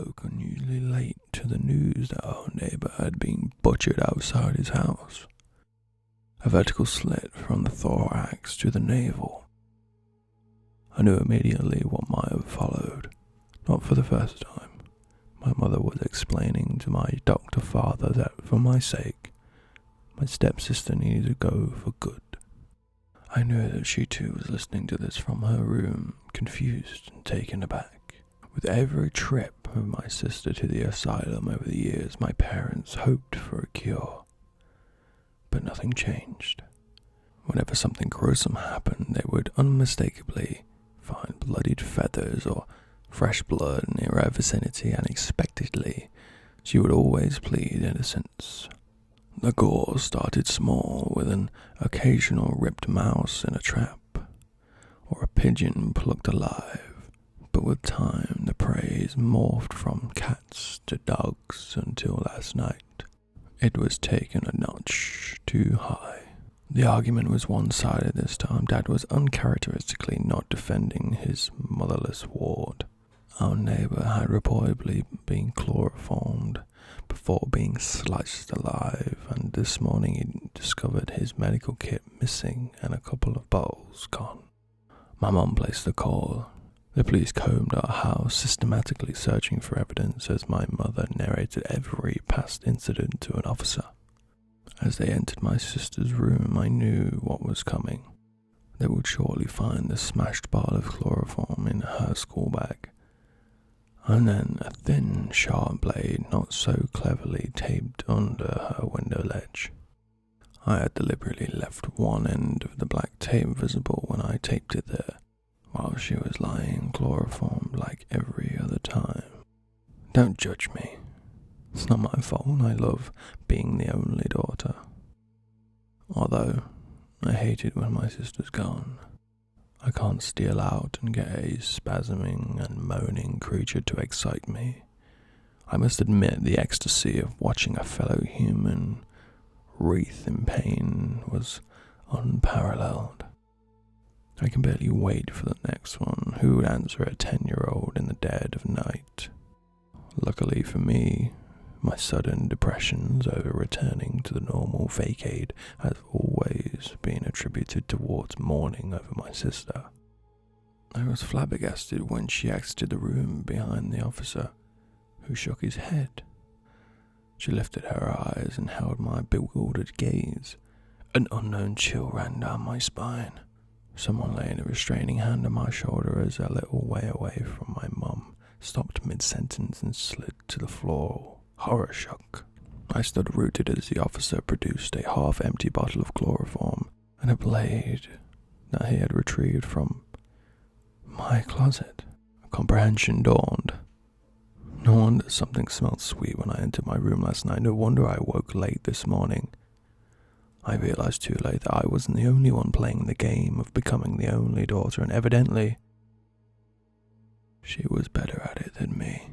awoke unusually late to the news that our neighbour had been butchered outside his house. A vertical slit from the thorax to the navel. I knew immediately what might have followed, not for the first time. My mother was explaining to my doctor father that, for my sake, my stepsister needed to go for good. I knew that she too was listening to this from her room, confused and taken aback. With every trip of my sister to the asylum over the years, my parents hoped for a cure. But nothing changed. Whenever something gruesome happened, they would unmistakably find bloodied feathers or fresh blood near her vicinity, and unexpectedly, she would always plead innocence. The gore started small, with an occasional ripped mouse in a trap, or a pigeon plucked alive, but with time the praise morphed from cats to dogs until last night it was taken a notch too high. The argument was one-sided this time. Dad was uncharacteristically not defending his motherless ward. Our neighbour had reportedly been chloroformed before being sliced alive, and this morning he discovered his medical kit missing and a couple of bottles gone. My mum placed the call. The police combed our house, systematically searching for evidence as my mother narrated every past incident to an officer. As they entered my sister's room, I knew what was coming. They would surely find the smashed bottle of chloroform in her school bag, and then a thin, sharp blade not so cleverly taped under her window ledge. I had deliberately left one end of the black tape visible when I taped it there, while she was lying chloroformed like every other time. Don't judge me. It's not my fault. I love being the only daughter. Although, I hate it when my sister's gone. I can't steal out and get a spasming and moaning creature to excite me. I must admit the ecstasy of watching a fellow human writhe in pain was unparalleled. I can barely wait for the next one. Who would answer a 10-year-old in the dead of night? Luckily for me, my sudden depressions over returning to the normal vacade has always been attributed towards mourning over my sister. I was flabbergasted when she exited the room behind the officer, who shook his head. She lifted her eyes and held my bewildered gaze. An unknown chill ran down my spine. Someone laying a restraining hand on my shoulder as a little way away from my mum stopped mid-sentence and slid to the floor, horror shock. I stood rooted as the officer produced a half-empty bottle of chloroform and a blade that he had retrieved from my closet. Comprehension dawned. No wonder something smelled sweet when I entered my room last night. No wonder I woke late this morning. I realized too late that I wasn't the only one playing the game of becoming the only daughter, and evidently, she was better at it than me.